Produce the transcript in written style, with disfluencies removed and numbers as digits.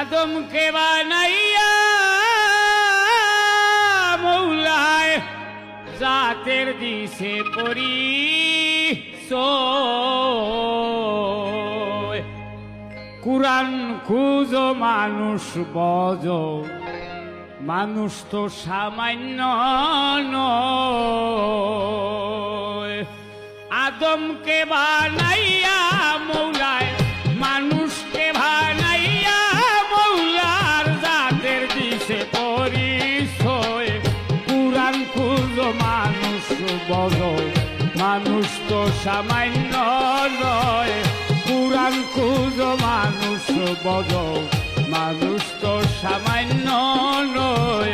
আদমকে বানাইয়া মৌলায় জাতের দিছে পরিচয়। কুরআন খুঁজো মানুষ বজ, মানুষ তো সামান্য নয়। আদমকে বানাইয়া মৌলায় মানুষকে বানাইয়া মৌলার জাতের দিছে পরিচয়। কুরআন খুঁজো মানুষ বজ, মানুষ তো সামান্য নয়। কুরআন খুঁজো মানুষ বজ, মানুষ তো সামান্য নয়।